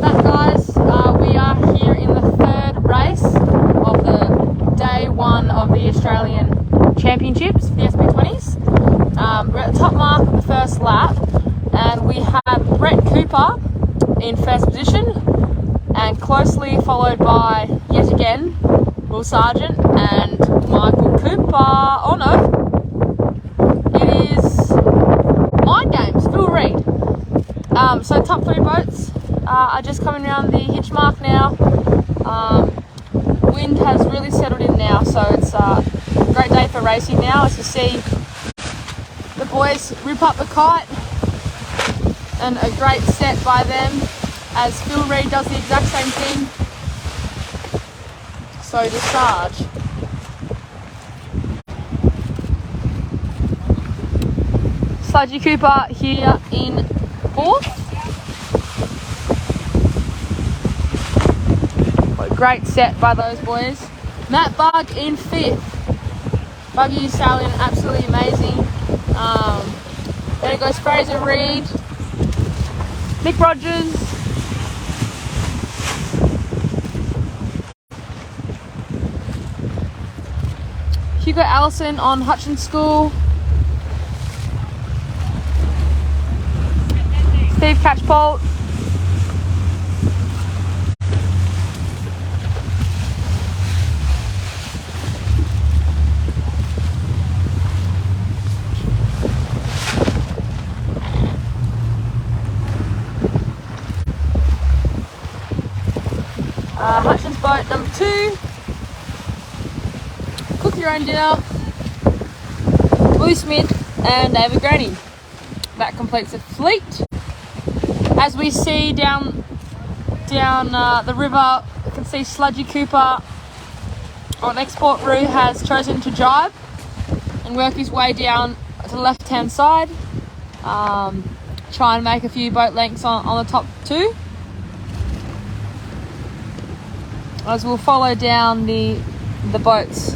that, guys, we are here in the third race of the day one of the Australian Championships, the SP20s. We're at the top mark of the first lap, and we have Brett Cooper in first position, and closely followed by, yet again, Will Sargent and Michael Cooper. Oh no, it is Mind Games, Phil Reid. So top three boats are just coming around the hitch mark now. Wind has really settled in now, so it's a great day for racing now as you see the boys rip up the kite, and a great set by them as Phil Reid does the exact same thing. So does Sarge. Sludgy Cooper here in fourth. What a great set by those boys. Matt Bug in fifth. Buggy is sailing absolutely amazing. Then it goes Fraser Reid, Nick Rogers, Hugo Allison on Hutchins School, Steve Catchpole, Hutchins boat number 2, Cook Your Own Dinner, Willie Smith and David Graney. That completes the fleet. As we see down the river, you can see Sludgy Cooper on Export Roo has chosen to jibe and work his way down to the left hand side. Try and make a few boat lengths on the top 2. As we'll follow down the boats.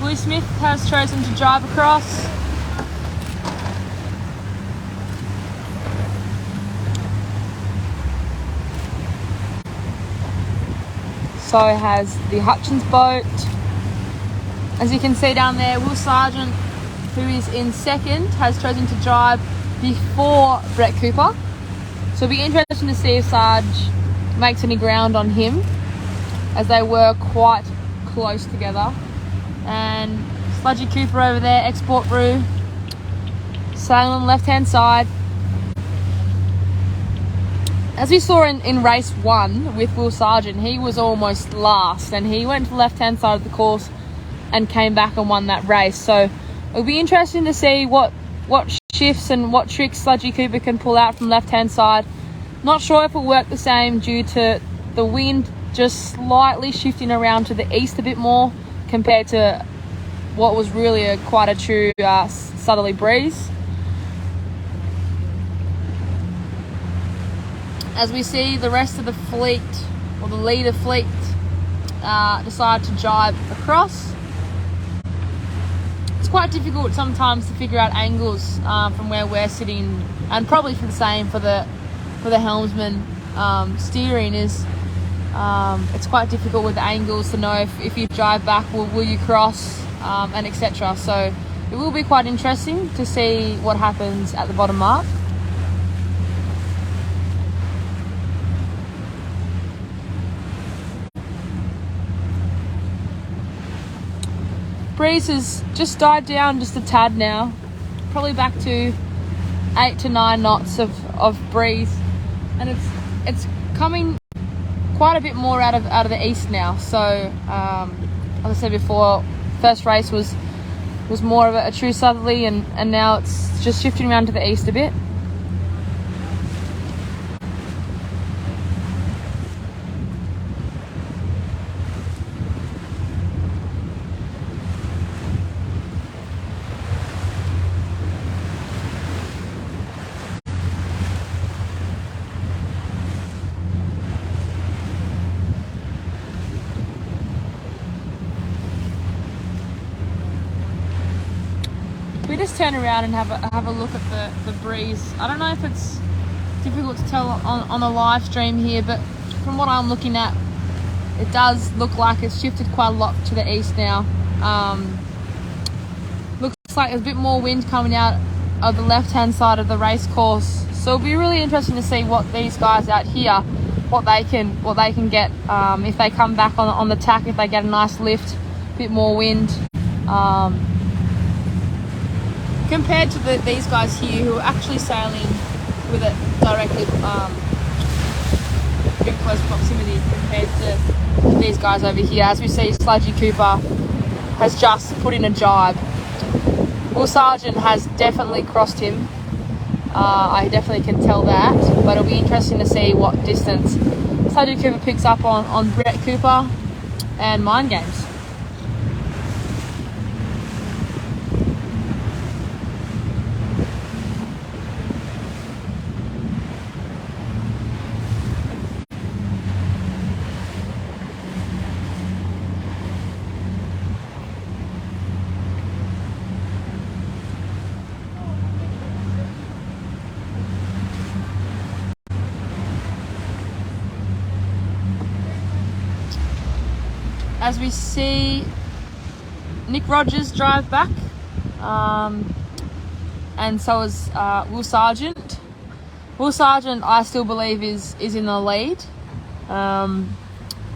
Willie Smith has chosen to drive across. So has the Hutchins boat. As you can see down there, Will Sargent, who is in second, has chosen to drive before Brett Cooper. So it'll be interesting to see if Sarge makes any ground on him, as they were quite close together. And Sludgy Cooper over there, Export Roo, sailing on the left hand side. As we saw in race 1 with Will Sargent, he was almost last, and he went to the left hand side of the course and came back and won that race. So it'll be interesting to see what shifts and what tricks Sludgy Cooper can pull out from left hand side. Not sure if it'll work the same due to the wind just slightly shifting around to the east a bit more compared to what was really quite a true southerly breeze. As we see the rest of the fleet, or the leader fleet, decide to jibe across. It's quite difficult sometimes to figure out angles from where we're sitting, and probably for the same for the helmsman steering is it's quite difficult with the angles to know if you jibe back, will you cross, and etc. So it will be quite interesting to see what happens at the bottom mark. Breeze has just died down just a tad now, probably back to 8 to 9 knots of breeze, and it's coming quite a bit more out of the east now. So as I said before, first race was more of a true southerly, and now it's just shifting around to the east a bit. just turn around and have a look at the breeze. I don't know if it's difficult to tell on the live stream here, but from what I'm looking at, it does look like it's shifted quite a lot to the east now. Looks like there's a bit more wind coming out of the left-hand side of the race course. So it'll be really interesting to see what these guys out here, what they can get if they come back on the tack, if they get a nice lift, a bit more wind. Compared to these guys here who are actually sailing with it directly in close proximity compared to these guys over here. As we see, Sludgy Cooper has just put in a jibe. Will Sargent has definitely crossed him. I definitely can tell that, but it'll be interesting to see what distance Sludgy Cooper picks up on Brett Cooper and Mind Games. As we see Nick Rogers drive back, and so is Will Sargent. Will Sargent, I still believe, is in the lead.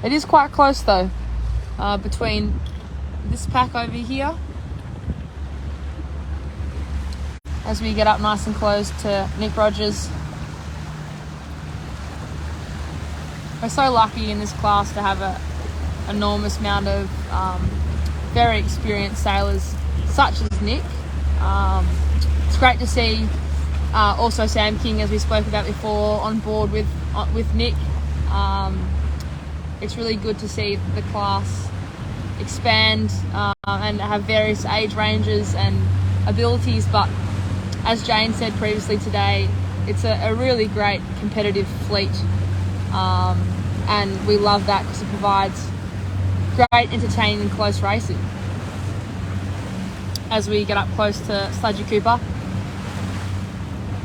It is quite close though, between this pack over here. As we get up nice and close to Nick Rogers. We're so lucky in this class to have an enormous amount of very experienced sailors such as Nick. It's great to see also Sam King, as we spoke about before, on board with Nick. It's really good to see the class expand and have various age ranges and abilities, but as Jane said previously today, it's a really great competitive fleet, and we love that because it provides great entertaining close racing. As we get up close to Sludgy Cooper,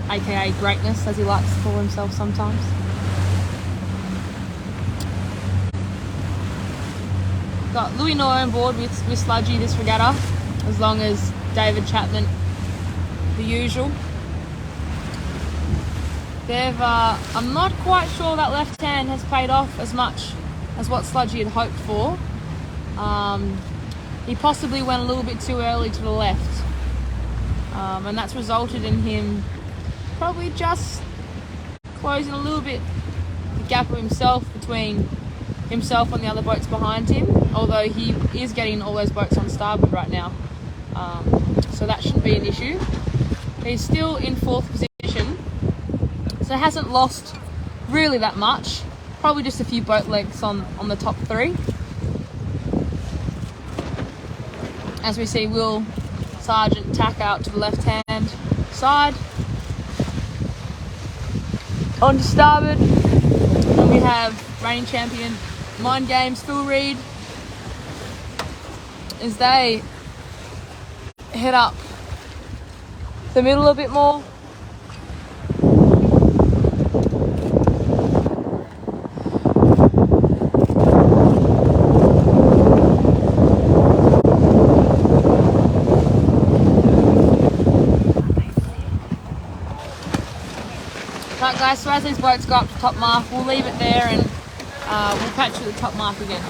aka Greatness as he likes to call himself sometimes. Got Louis Noy on board with Sludgy this regatta, as long as David Chapman the usual. I'm not quite sure that left hand has paid off as much as what Sludgy had hoped for. He possibly went a little bit too early to the left, and that's resulted in him probably just closing a little bit the gap of himself between himself and the other boats behind him, although he is getting all those boats on starboard right now, so that shouldn't be an issue. He's still in 4th position, so hasn't lost really that much, probably just a few boat lengths on the top 3. As we see Will Sargent tack out to the left-hand side. On to starboard, and we have reigning champion Mind Games Phil Reed as they head up the middle a bit more. Right guys, so as these boats go up to top mark, we'll leave it there and we'll catch you at the top mark again.